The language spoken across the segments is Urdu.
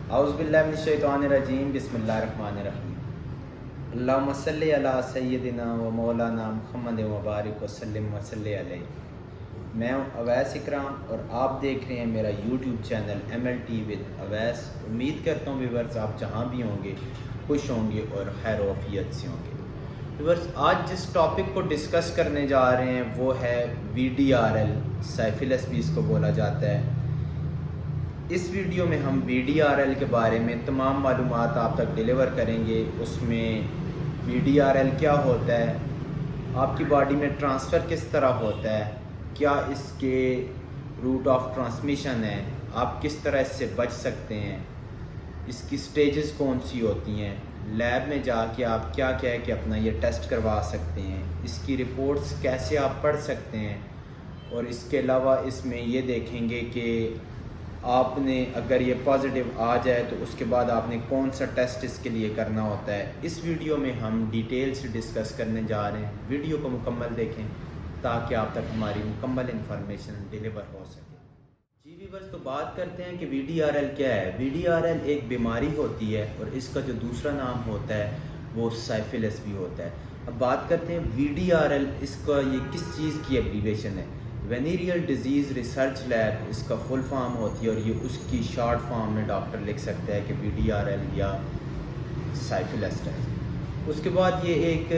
اعوذ باللہ من الشیطان الرجیم، بسم اللہ الرحمن الرحیم۔ اللہم صلی علی سیدنا و مولانا محمد مبارک وسلم وصلی علیہ۔ میں ہوں اویس اکرام اور آپ دیکھ رہے ہیں میرا YouTube channel MLT with Awais. امید کرتا ہوں ویورز آپ جہاں بھی ہوں گے خوش ہوں گے اور خیر و عافیت سے ہوں گے۔ ویورز آج جس ٹاپک کو ڈسکس کرنے جا رہے ہیں وہ ہے VDRL، سائفلس بھی اس کو بولا جاتا ہے۔ اس ویڈیو میں ہم VDRL کے بارے میں تمام معلومات آپ تک ڈیلیور کریں گے۔ اس میں VDRL کیا ہوتا ہے، آپ کی باڈی میں ٹرانسفر کس طرح ہوتا ہے، کیا اس کے روٹ آف ٹرانسمیشن ہے، آپ کس طرح اس سے بچ سکتے ہیں، اس کی سٹیجز کون سی ہوتی ہیں، لیب میں جا کے آپ کیا ہے کہ اپنا یہ ٹیسٹ کروا سکتے ہیں، اس کی رپورٹس کیسے آپ پڑھ سکتے ہیں، اور اس کے علاوہ اس میں یہ دیکھیں گے کہ آپ نے اگر یہ پازیٹیو آ جائے تو اس کے بعد آپ نے کون سا ٹیسٹ اس کے لیے کرنا ہوتا ہے۔ اس ویڈیو میں ہم ڈیٹیل سے ڈسکس کرنے جا رہے ہیں۔ ویڈیو کو مکمل دیکھیں تاکہ آپ تک ہماری مکمل انفارمیشن ڈیلیور ہو سکے۔ جی ویورز، تو بات کرتے ہیں کہ VDRL کیا ہے۔ VDRL ایک بیماری ہوتی ہے اور اس کا جو دوسرا نام ہوتا ہے وہ سائفلس بھی ہوتا ہے۔ اب بات کرتے ہیں VDRL، اس کا یہ کس چیز کی ایبریویشن ہے۔ وینیریل ڈیزیز ریسرچ لیب اس کا فل فارم ہوتی ہے، اور یہ اس کی شارٹ فارم میں ڈاکٹر لکھ سکتا ہے کہ VDRL یا سائفلس ٹیسٹ۔ اس کے بعد یہ ایک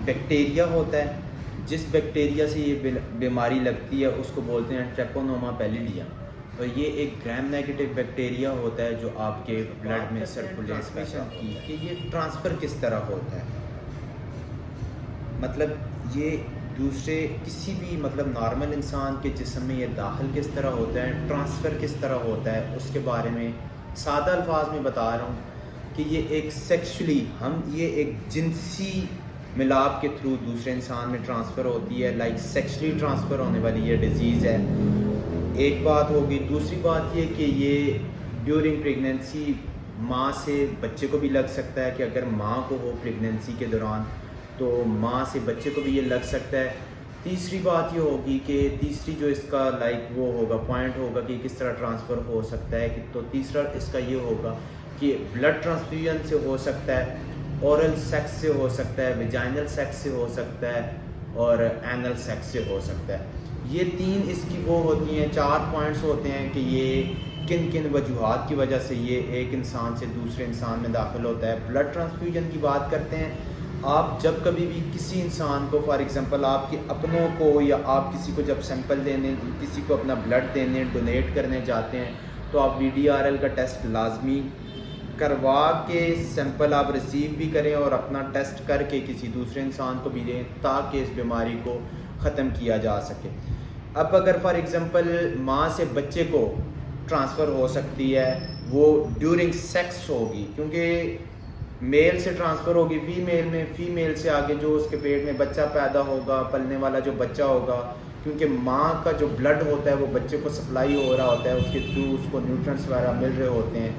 بیکٹیریا ہوتا ہے، جس بیکٹیریا سے یہ بیماری لگتی ہے اس کو بولتے ہیں ٹریپونوما پیلیڈیم، اور یہ ایک گرام نیگیٹو بیکٹیریا ہوتا ہے جو آپ کے بلڈ میں سرکولیٹ کرتا ہے۔ کہ یہ ٹرانسفر کس طرح ہوتا ہے، مطلب یہ دوسرے کسی بھی نارمل انسان کے جسم میں یہ داخل کس طرح ہوتا ہے، ٹرانسفر کس طرح ہوتا ہے، اس کے بارے میں سادہ الفاظ میں بتا رہا ہوں کہ یہ ایک سیکشولی یہ ایک جنسی ملاپ کے تھرو دوسرے انسان میں ٹرانسفر ہوتی ہے، لائک سیکشولی ٹرانسفر ہونے والی یہ ڈیزیز ہے۔ ایک بات ہوگی۔ دوسری بات یہ کہ یہ ڈیورنگ پریگنینسی ماں سے بچے کو بھی لگ سکتا ہے، کہ اگر ماں کو ہو پریگنینسی کے دوران تو ماں سے بچے کو بھی یہ لگ سکتا ہے۔ تیسری بات یہ ہوگی کہ تیسری جو اس کا وہ ہوگا پوائنٹ ہوگا کہ کس طرح ٹرانسفر ہو سکتا ہے، تو تیسرا اس کا یہ ہوگا کہ بلڈ ٹرانسفیوژن سے ہو سکتا ہے، اورل سیکس سے ہو سکتا ہے، ویجائنل سیکس سے ہو سکتا ہے، اور اینل سیکس سے ہو سکتا ہے۔ یہ تین اس کی ہوتی ہیں، 4 پوائنٹس ہوتے ہیں کہ یہ کن کن وجوہات کی وجہ سے یہ ایک انسان سے دوسرے انسان میں داخل ہوتا ہے۔ بلڈ ٹرانسفیوژن کی بات کرتے ہیں، آپ جب کبھی بھی کسی انسان کو فار ایگزامپل آپ کے اپنوں کو یا آپ کسی کو جب سیمپل دینے، کسی کو اپنا بلڈ دینے ڈونیٹ کرنے جاتے ہیں تو آپ VDRL کا ٹیسٹ لازمی کروا کے سیمپل آپ ریسیو بھی کریں اور اپنا ٹیسٹ کر کے کسی دوسرے انسان کو بھی دیں تاکہ اس بیماری کو ختم کیا جا سکے۔ اب اگر فار ایگزامپل ماں سے بچے کو ٹرانسفر ہو سکتی ہے، وہ ڈیورنگ سیکس ہوگی، کیونکہ میل سے ٹرانسفر ہوگی فیمیل میں، فیمیل سے آگے جو اس کے پیٹ میں بچہ پیدا ہوگا، پلنے والا جو بچہ ہوگا، کیونکہ ماں کا جو بلڈ ہوتا ہے وہ بچے کو سپلائی ہو رہا ہوتا ہے، اس کے تھرو اس کو نیوٹرنٹس وغیرہ مل رہے ہوتے ہیں،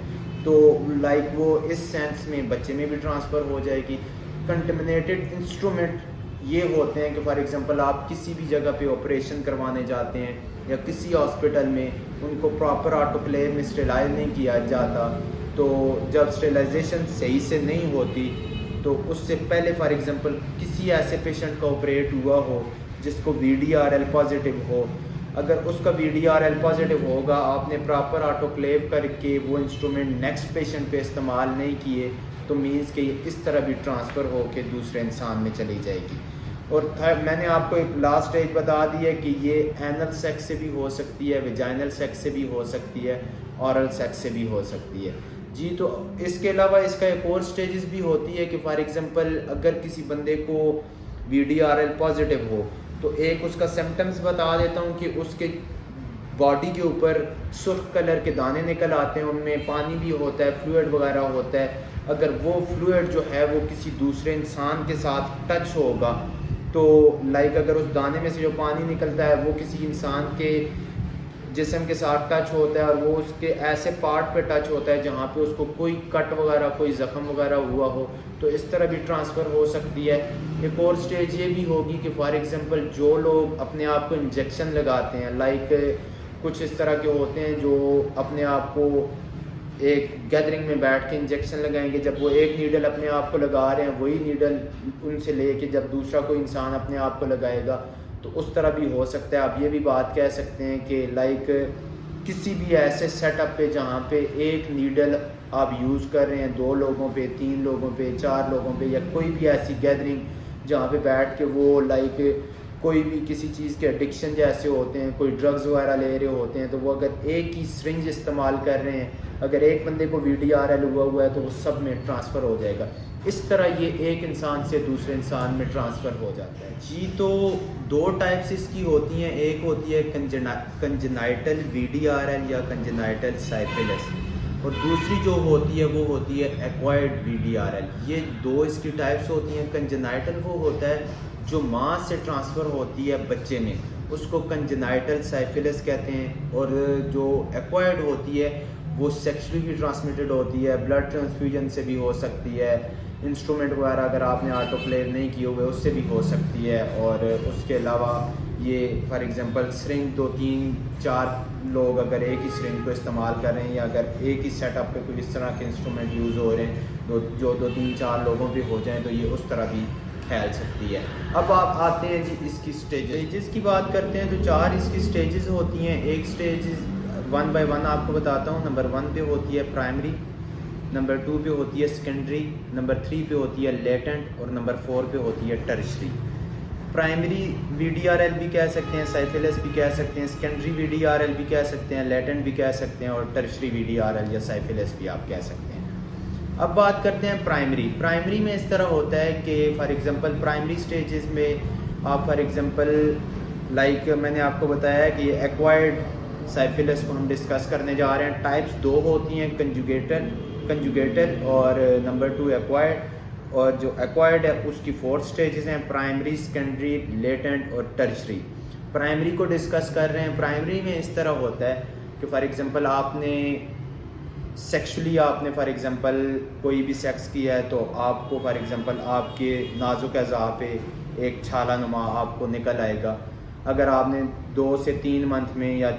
تو لائک وہ اس سینس میں بچے میں بھی ٹرانسفر ہو جائے گی۔ کنٹمنیٹڈ انسٹرومنٹ یہ ہوتے ہیں کہ فار ایگزامپل آپ کسی بھی جگہ پہ آپریشن کروانے جاتے ہیں یا کسی ہاسپٹل میں ان کو پراپر آٹوکلیو میں اسٹیرائل نہیں کیا جاتا، تو جب اسٹیرلائزیشن صحیح سے نہیں ہوتی تو اس سے پہلے فار ایگزامپل کسی ایسے پیشنٹ کا آپریٹ ہوا ہو جس کو VDRL پازیٹیو ہو، اگر اس کا VDRL پازیٹیو ہوگا، آپ نے پراپر آٹوکلیو کر کے وہ انسٹرومنٹ نیکسٹ پیشنٹ پہ استعمال نہیں کیے تو مینس کہ یہ اس طرح بھی ٹرانسفر ہو کے دوسرے انسان میں چلی جائے گی۔ اور میں نے آپ کو ایک لاسٹ اسٹیج بتا دی ہے کہ یہ اینل سیکس سے بھی ہو سکتی ہے، ویجائنل سیکس سے بھی ہو سکتی ہے، اورل سیکس سے بھی ہو سکتی ہے۔ جی، تو اس کے علاوہ اس کا ایک اور سٹیجز بھی ہوتی ہے کہ فار ایگزامپل اگر کسی بندے کو VDRL پازیٹیو ہو تو ایک اس کا سمپٹمز بتا دیتا ہوں کہ اس کے باڈی کے اوپر سرخ کلر کے دانے نکل آتے ہیں، ان میں پانی بھی ہوتا ہے، فلوئڈ وغیرہ ہوتا ہے۔ اگر وہ فلوئڈ جو ہے وہ کسی دوسرے انسان کے ساتھ ٹچ ہوگا تو لائک اگر اس دانے میں سے جو پانی نکلتا ہے وہ کسی انسان کے جسم کے ساتھ ٹچ ہوتا ہے اور وہ اس کے ایسے پارٹ پہ ٹچ ہوتا ہے جہاں پہ اس کو کوئی کٹ وغیرہ کوئی زخم وغیرہ ہوا ہو تو اس طرح بھی ٹرانسفر ہو سکتی ہے۔ ایک اور سٹیج یہ بھی ہوگی کہ فار ایگزامپل جو لوگ اپنے آپ کو انجیکشن لگاتے ہیں، لائک کچھ اس طرح کے ہوتے ہیں جو اپنے آپ کو ایک گیدرنگ میں بیٹھ کے انجیکشن لگائیں گے. جب وہ ایک نیڈل اپنے آپ کو لگا رہے ہیں وہی نیڈل ان سے لے کے جب دوسرا کوئی انسان اپنے آپ کو لگائے گا تو اس طرح بھی ہو سکتا ہے. آپ یہ بھی بات کہہ سکتے ہیں کہ لائک کسی بھی ایسے سیٹ اپ پہ جہاں پہ ایک نیڈل آپ یوز کر رہے ہیں 2 لوگوں پہ، 3 لوگوں پہ، 4 لوگوں پہ، یا کوئی بھی ایسی گیدرنگ جہاں پہ بیٹھ کے وہ لائک کوئی بھی کسی چیز کے ایڈکشن جیسے ہوتے ہیں، کوئی ڈرگز وغیرہ لے رہے ہوتے ہیں، تو وہ اگر ایک ہی سرنج استعمال کر رہے ہیں، اگر ایک بندے کو VDRL ہوا ہے تو وہ سب میں ٹرانسفر ہو جائے گا. اس طرح یہ ایک انسان سے دوسرے انسان میں ٹرانسفر ہو جاتا ہے. جی تو 2 ٹائپس اس کی ہوتی ہیں. ایک ہوتی ہے کنجنائٹل VDRL یا کنجنائٹل سائفلس، اور دوسری جو ہوتی ہے وہ ہوتی ہے ایکوائرڈ VDRL. یہ 2 اس کی ٹائپس ہوتی ہیں. کنجنائٹل وہ ہوتا ہے جو ماں سے ٹرانسفر ہوتی ہے بچے میں، اس کو کنجنائٹل سائفلس کہتے ہیں. اور جو ایکوائرڈ ہوتی ہے وہ سیکشلی بھی ٹرانسمیٹڈ ہوتی ہے، بلڈ ٹرانسفیوژن سے بھی ہو سکتی ہے، انسٹرومنٹ وغیرہ اگر آپ نے آٹو کلیو نہیں کیے ہوئے اس سے بھی ہو سکتی ہے. اور اس کے علاوہ یہ فار ایگزامپل سرنج 2 3 4 لوگ اگر ایک ہی سرنج کو استعمال کر رہے ہیں، یا اگر ایک ہی سیٹ اپ پہ کوئی اس طرح کے انسٹرومنٹ یوز ہو رہے ہیں جو 2 3 4 لوگوں پہ ہو جائیں تو یہ اس طرح بھی پھیل سکتی ہے. اب آپ آتے ہیں جی اس کی اسٹیجز کی بات کرتے ہیں. تو 4 اس کی اسٹیجز ہوتی ہیں. ایک اسٹیجز 1 بائی 1 آپ کو بتاتا ہوں. نمبر 1 پہ ہوتی ہے پرائمری، نمبر 2 پہ ہوتی ہے سیکنڈری، نمبر 3 پہ ہوتی ہے لیٹنٹ، اور نمبر 4 پہ ہوتی ہے ٹرشری. پرائمری VDRL بھی کہہ سکتے ہیں، سائفلس بھی کہہ سکتے ہیں، سیکنڈری VDRL بھی کہہ سکتے ہیں، لیٹنٹ بھی کہہ سکتے ہیں، اور ٹرشری VDRL یا سائفلس بھی آپ کہہ سکتے ہیں. اب بات کرتے ہیں پرائمری. پرائمری میں اس طرح ہوتا ہے کہ فار ایگزامپل پرائمری سٹیجز میں آپ فار ایگزامپل لائک میں نے آپ کو بتایا کہ ایکوائرڈ سائفلس کو ہم ڈسکس کرنے جا رہے ہیں. ٹائپس 2 ہوتی ہیں، کنجوگیٹر اور نمبر 2 ایکوائرڈ. اور جو ایکوائرڈ ہے اس کی 4 سٹیجز ہیں، پرائمری، سیکنڈری، لیٹنٹ اور ٹرشری. پرائمری کو ڈسکس کر رہے ہیں. پرائمری میں اس طرح ہوتا ہے کہ فار ایگزامپل آپ نے سیکشلی آپ نے فار ایگزامپل کوئی بھی سیکس کیا ہے تو آپ کو فار ایگزامپل آپ کے نازک اعضاء پہ ایک چھالا نما آپ کو نکل آئے گا. اگر آپ نے 2 سے 3 منتھ میں یا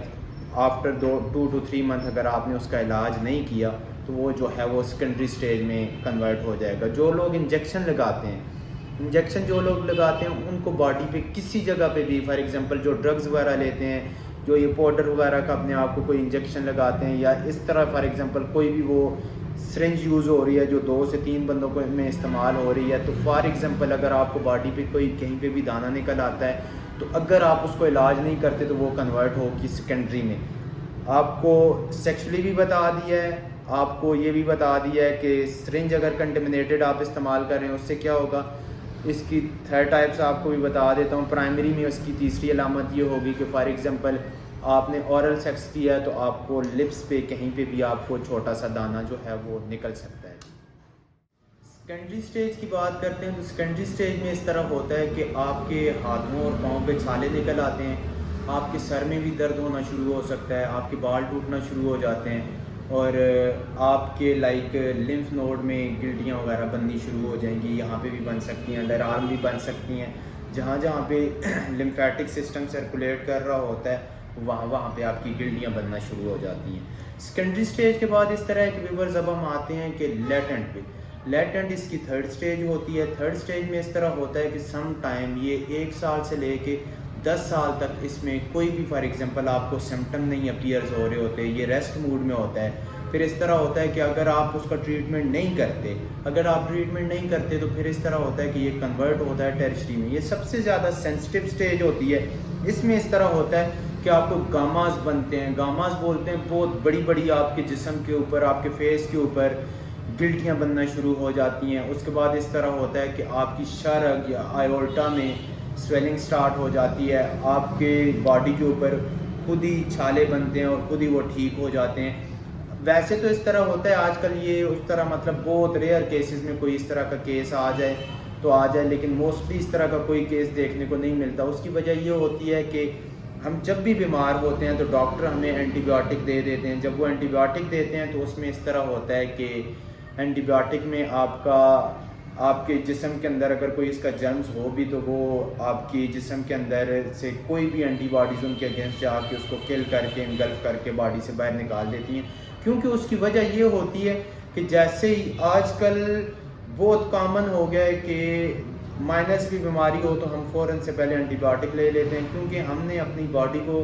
آفٹر 2 to 3 منتھ اگر آپ نے اس کا علاج نہیں کیا تو وہ جو ہے وہ سیکنڈری سٹیج میں کنورٹ ہو جائے گا. جو لوگ انجیکشن لگاتے ہیں ان کو باڈی پہ کسی جگہ پہ بھی فار ایگزامپل جو ڈرگز وغیرہ لیتے ہیں، جو یہ پاؤڈر وغیرہ کا اپنے آپ کو کوئی انجیکشن لگاتے ہیں، یا اس طرح فار ایگزامپل کوئی بھی وہ سرنج یوز ہو رہی ہے جو 2 سے 3 بندوں کو میں استعمال ہو رہی ہے، تو فار ایگزامپل اگر آپ کو باڈی پہ کوئی کہیں پہ بھی دانہ نکل آتا ہے تو اگر آپ اس کو علاج نہیں کرتے تو وہ کنورٹ ہوگی سیکنڈری میں. آپ کو سیکشلی بھی بتا دیا ہے، آپ کو یہ بھی بتا دیا ہے کہ سرنج اگر کنٹمنیٹڈ آپ استعمال کر رہے ہیں اس سے کیا ہوگا. اس کی 3rd ٹائپس آپ کو بھی بتا دیتا ہوں. پرائمری میں اس کی تیسری علامت یہ ہوگی کہ فار ایگزامپل آپ نے اورل سیکس کیا ہے تو آپ کو لپس پہ کہیں پہ بھی آپ کو چھوٹا سا دانہ جو ہے وہ نکل سکتا ہے. سیکنڈری سٹیج کی بات کرتے ہیں تو سیکنڈری سٹیج میں اس طرح ہوتا ہے کہ آپ کے ہاتھوں اور پاؤں پہ چھالے نکل آتے ہیں، آپ کے سر میں بھی درد ہونا شروع ہو سکتا ہے، آپ کے بال ٹوٹنا شروع ہو جاتے ہیں، اور آپ کے لائک لمف نوڈ میں گلٹیاں وغیرہ بننی شروع ہو جائیں گی. یہاں پہ بھی بن سکتی ہیں، انڈر آرم بھی بن سکتی ہیں. جہاں پہ لمفیٹک سسٹم سرکولیٹ کر رہا ہوتا ہے وہاں پہ آپ کی گلٹیاں بننا شروع ہو جاتی ہیں. سیکنڈری سٹیج کے بعد اس طرح ایک ویورز اب ہم آتے ہیں کہ لیٹنٹ پہ. لیٹنٹ اس کی 3rd سٹیج ہوتی ہے. 3rd سٹیج میں اس طرح ہوتا ہے کہ سم ٹائم یہ 1 سال سے لے کے 10 سال تک اس میں کوئی بھی فار ایگزامپل آپ کو سمٹم نہیں اپیئرز ہو رہے ہوتے، یہ ریسٹ موڈ میں ہوتا ہے. پھر اس طرح ہوتا ہے کہ اگر آپ اس کا ٹریٹمنٹ نہیں کرتے تو پھر اس طرح ہوتا ہے کہ یہ کنورٹ ہوتا ہے ٹرشری میں. یہ سب سے زیادہ سینسٹیو سٹیج ہوتی ہے. اس میں اس طرح ہوتا ہے کہ آپ کو گاماز بنتے ہیں. گاماز بولتے ہیں بہت بڑی آپ کے جسم کے اوپر، آپ کے فیس کے اوپر گلٹیاں بننا شروع ہو جاتی ہیں. اس کے بعد اس طرح ہوتا ہے کہ آپ کی شرگ یا آئیورٹا میں سویلنگ سٹارٹ ہو جاتی ہے. آپ کے باڈی کے اوپر خود ہی چھالے بنتے ہیں اور خود ہی وہ ٹھیک ہو جاتے ہیں. ویسے تو اس طرح ہوتا ہے آج کل، یہ اس طرح مطلب بہت ریئر کیسز میں کوئی اس طرح کا کیس آ جائے، لیکن موسٹلی اس طرح کا کوئی کیس دیکھنے کو نہیں ملتا. اس کی وجہ یہ ہوتی ہے کہ ہم جب بھی بیمار ہوتے ہیں تو ڈاکٹر ہمیں اینٹی بایوٹک دے دیتے ہیں. جب وہ اینٹی بایوٹک دیتے ہیں تو اس میں اس طرح ہوتا ہے کہ اینٹی بایوٹک میں آپ کے جسم کے اندر اگر کوئی اس کا جرمز ہو بھی تو وہ آپ کی جسم کے اندر سے کوئی بھی اینٹی باڈیز ان کے اگینسٹ جا کے اس کو کل کر کے انگلف کر کے باڈی سے باہر نکال دیتی ہیں. کیونکہ اس کی وجہ یہ ہوتی ہے کہ جیسے ہی آج کل بہت کامن ہو گیا ہے کہ مائنس بھی بیماری ہو تو ہم فوراً سے پہلے اینٹی بایوٹک لے لیتے ہیں، کیونکہ ہم نے اپنی باڈی کو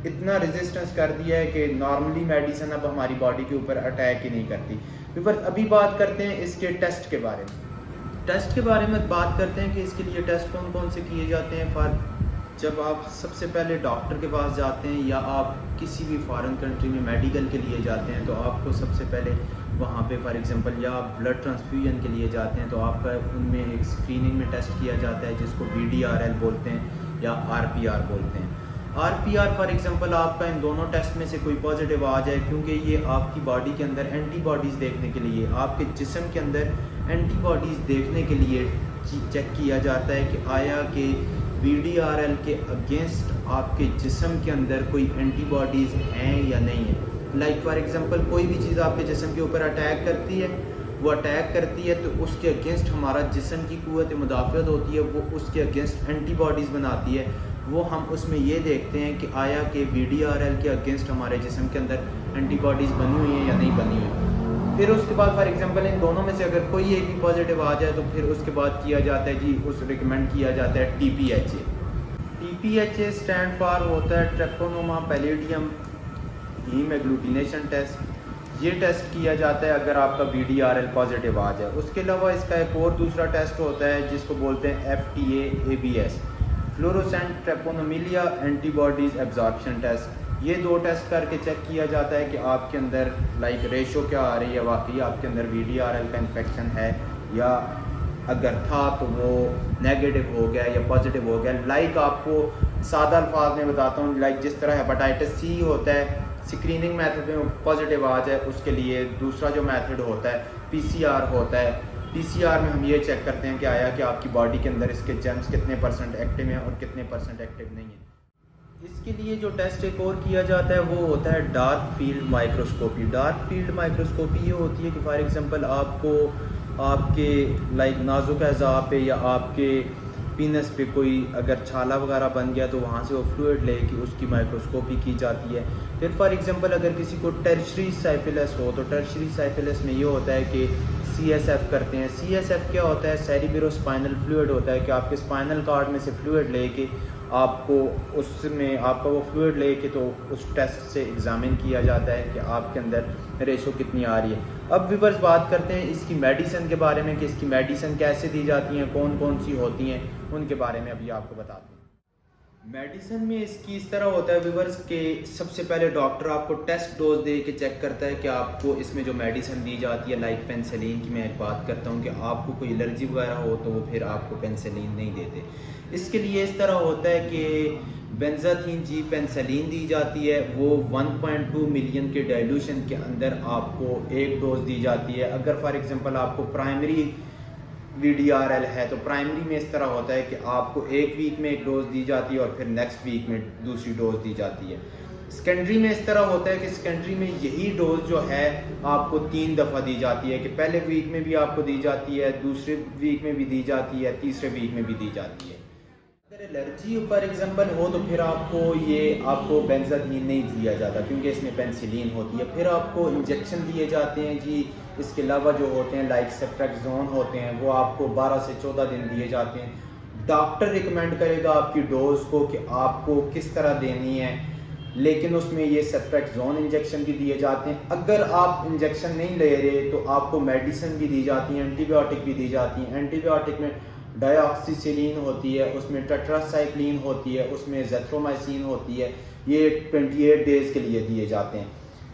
اتنا ریزسٹنس کر دیا ہے کہ نارملی میڈیسن اب ہماری باڈی کے اوپر اٹیک ہی نہیں کرتی۔ ویورز ابھی بات کرتے ہیں اس کے ٹیسٹ کے بارے میں۔ ٹیسٹ کے بارے میں بات کرتے ہیں کہ اس کے لیے ٹیسٹ کون کون سے کیے جاتے ہیں۔ جب آپ سب سے پہلے ڈاکٹر کے پاس جاتے ہیں یا آپ کسی بھی فارن کنٹری میں میڈیکل کے لیے جاتے ہیں تو آپ کو سب سے پہلے وہاں پہ فار ایگزامپل یا آپ بلڈ ٹرانسفیوژن کے لیے جاتے ہیں تو آپ کا ان میں ایک اسکریننگ میں ٹیسٹ کیا جاتا ہے جس کو VDRL بولتے ہیں یا RPR بولتے ہیں۔ RPR فار ایگزامپل آپ کا ان دونوں ٹیسٹ میں سے کوئی پازیٹیو آ جائے، کیونکہ یہ آپ کی باڈی کے اندر اینٹی باڈیز دیکھنے کے لیے، آپ کے جسم کے اندر اینٹی باڈیز دیکھنے کے لیے چیک کیا جاتا ہے کہ آیا کہ VDRL کے اگینسٹ آپ کے جسم کے اندر کوئی اینٹی باڈیز ہیں یا نہیں ہیں۔ لائک فار ایگزامپل کوئی بھی چیز آپ کے جسم کے اوپر اٹیک کرتی ہے، وہ اٹیک کرتی ہے تو اس کے اگینسٹ ہمارا جسم کی قوت مدافعت ہوتی ہے، وہ اس کے اگینسٹ اینٹی باڈیز بناتی ہے۔ وہ ہم اس میں یہ دیکھتے ہیں کہ آیا کہ VDRL کے اگینسٹ ہمارے جسم کے اندر اینٹی باڈیز بنی ہوئی ہیں یا نہیں بنی ہوئی۔ پھر اس کے بعد فار ایگزامپل ان دونوں میں سے اگر کوئی ایک بھی پازیٹیو آ جائے تو پھر اس کے بعد کیا جاتا ہے جی اس ریکمینڈ کیا جاتا ہے TPHA۔ TPHA اسٹینڈ فار ہوتا ہے ٹریپونوما پیلیڈیم ہیم ایگلوٹینیشن ٹیسٹ۔ یہ ٹیسٹ کیا جاتا ہے اگر آپ کا VDRL پازیٹیو آ جائے۔ اس کے علاوہ اس کا ایک اور دوسرا ٹیسٹ ہوتا ہے جس کو بولتے ہیں FTA-ABS، fluorescent treponemal antibodies absorption test. یہ دو ٹیسٹ کر کے چیک کیا جاتا ہے کہ آپ کے اندر لائک ریشو کیا آ رہی ہے، واقعی آپ کے اندر VDRL کا انفیکشن ہے یا اگر تھا تو وہ نیگیٹو ہو گیا یا پازیٹیو ہو گیا۔ لائک آپ کو سادہ الفاظ میں بتاتا ہوں، لائک جس طرح ہیپاٹائٹس C ہوتا ہے اسکریننگ میتھڈ میں پازیٹیو آ جائے، اس کے لیے دوسرا جو میتھڈ ہوتا ہے PCR ہوتا ہے۔ PCR میں ہم یہ چیک کرتے ہیں کہ آیا کہ آپ کی باڈی کے اندر اس کے جرمز کتنے % ایکٹیو ہیں اور کتنے % ایکٹیو نہیں ہیں۔ اس کے لیے جو ٹیسٹ ایک اور کیا جاتا ہے وہ ہوتا ہے dark field microscopy. Dark field microscopy یہ ہوتی ہے کہ فار ایگزامپل آپ کو آپ کے لائک نازک اعضاء پہ یا آپ کے پینس پہ کوئی اگر چھالا وغیرہ بن گیا تو وہاں سے وہ فلوئڈ لے کے اس کی مائکروسکوپی کی جاتی ہے۔ پھر فار ایگزامپل اگر کسی کو ٹرشری سائفلس ہو تو ٹرشری سائفلس میں یہ ہوتا ہے کہ CSF کرتے ہیں۔ CSF کیا ہوتا ہے؟ سیریبرو اسپائنل فلوئڈ ہوتا ہے کہ آپ کے اسپائنل کارڈ میں سے فلوئڈ لے کے آپ کو اس میں آپ کا وہ فلوئڈ لے کے تو اس ٹیسٹ سے ایگزامن کیا جاتا ہے کہ آپ کے اندر ریشو کتنی آ رہی ہے۔ اب ویورز بات کرتے ہیں اس کی میڈیسن کے بارے میں کہ اس کی میڈیسن کیسے دی جاتی ہیں، کون کون سی ہوتی ہیں، ان کے بارے میں ابھی آپ کو بتاتے ہیں۔ میڈیسن میں اس کی اس طرح ہوتا ہے ویورز کہ سب سے پہلے ڈاکٹر آپ کو ٹیسٹ ڈوز دے کے چیک کرتا ہے کہ آپ کو اس میں جو میڈیسن دی جاتی ہے لائک پینسلین کی میں ایک بات کرتا ہوں کہ آپ کو کوئی الرجی وغیرہ ہو تو وہ پھر آپ کو پینسلین نہیں دیتے۔ اس کے لیے اس طرح ہوتا ہے کہ بینزاثین جی پینسلین دی جاتی ہے، وہ 1.2 ملین کے ڈائلوشن کے اندر آپ کو ایک ڈوز دی جاتی ہے۔ اگر فار ایگزامپل آپ کو پرائمری VDRL ہے تو پرائمری میں اس طرح ہوتا ہے کہ آپ کو ایک ویک میں ایک ڈوز دی جاتی ہے اور پھر نیکسٹ ویک میں دوسری ڈوز دی جاتی ہے۔ سیکنڈری میں اس طرح ہوتا ہے کہ سیکنڈری میں یہی ڈوز جو ہے آپ کو 3 دفعہ دی جاتی ہے کہ پہلے ویک میں بھی آپ کو دی جاتی ہے، دوسرے ویک میں بھی دی جاتی ہے، تیسرے ویک میں بھی دی جاتی ہے۔ اگر الرجی فار ایگزامپل ہو تو پھر آپ کو بینزاثین نہیں دیا جاتا کیونکہ اس میں پینسلین ہوتی ہے۔ پھر آپ کو انجیکشن دیے جاتے ہیں جی۔ اس کے علاوہ جو ہوتے ہیں لائک سیفٹریکزون ہوتے ہیں وہ آپ کو 12 سے 14 دن دیے جاتے ہیں۔ ڈاکٹر ریکمینڈ کرے گا آپ کی ڈوز کو کہ آپ کو کس طرح دینی ہے، لیکن اس میں یہ سیفٹریکزون انجیکشن بھی دیے جاتے ہیں۔ اگر آپ انجیکشن نہیں لے رہے تو آپ کو میڈیسن بھی دی جاتی ہیں، اینٹی بایوٹک بھی دی جاتی ہیں۔ اینٹی بایوٹک میں ڈائی آکسی سیلین ہوتی ہے، اس میں ٹیٹراسائکلین ہوتی ہے، اس میں زیتھرومائسین ہوتی ہے، یہ 28 ڈیز کے لیے دیے جاتے ہیں۔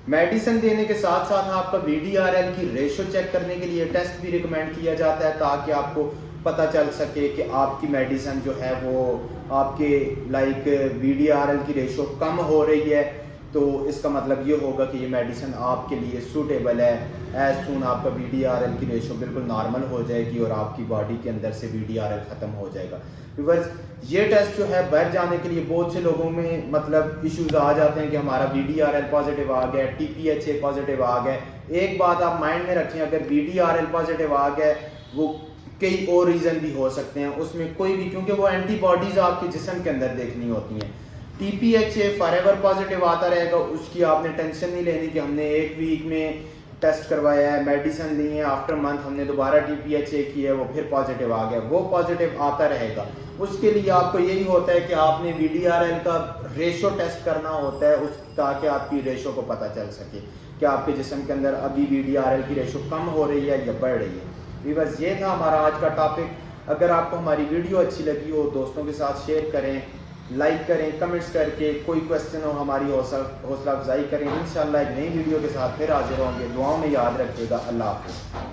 میڈیسن دینے کے ساتھ ساتھ آپ کا VDRL کی ریشو چیک کرنے کے لیے ٹیسٹ بھی ریکمینڈ کیا جاتا ہے تاکہ آپ کو پتہ چل سکے کہ آپ کی میڈیسن جو ہے وہ آپ کے لائک VDRL کی ریشو کم ہو رہی ہے تو اس کا مطلب یہ ہوگا کہ یہ میڈیسن آپ کے لیے سوٹیبل ہے۔ ایز سون آپ کا VDRL کی ریشو بالکل نارمل ہو جائے گی اور آپ کی باڈی کے اندر سے VDRL ختم ہو جائے گا۔ ویورز یہ ٹیسٹ جو ہے باہر جانے کے لیے بہت سے لوگوں میں مطلب ایشوز آ جاتے ہیں کہ ہمارا VDRL پازیٹیو آ گیا، TPHA پازیٹیو آ گیا۔ ایک بات آپ مائنڈ میں رکھیں، اگر VDRL پازیٹیو آ گیا وہ کئی اور ریزن بھی ہو سکتے ہیں اس میں کوئی بھی، کیونکہ وہ اینٹی باڈیز آپ کے جسم کے اندر دیکھنی ہوتی ہیں۔ T P H A for ever positive آتا رہے گا، اس کی آپ نے ٹینشن نہیں لینی کہ ہم نے ایک ویک میں ٹیسٹ کروایا ہے، میڈیسن لی ہے، آفٹر منتھ ہم نے دوبارہ ٹی پی ایچ اے کی ہے، وہ پھر پازیٹیو آ گیا، وہ پازیٹیو آتا رہے گا۔ اس کے لیے آپ کو یہی ہوتا ہے کہ آپ نے وی ڈی آر ایل کا ریشو ٹیسٹ کرنا ہوتا ہے، تاکہ آپ کی ریشو کو پتہ چل سکے کہ آپ کے جسم کے اندر ابھی وی ڈی آر ایل کی ریشو کم ہو رہی ہے یا بڑھ رہی ہے۔ ویورز، یہ تھا ہمارا آج کا ٹاپک۔ اگر آپ کو ہماری ویڈیو اچھی لگی ہو، دوستوں کے ساتھ شیئر کریں، لائک کریں، کمنٹس کر کے کوئی کویسچن ہو ہماری حوصلہ افزائی کریں۔ انشاءاللہ ایک نئی ویڈیو کے ساتھ پھر حاضر ہوں گے۔ دعاؤں میں یاد رکھیے گا۔ اللہ حافظ۔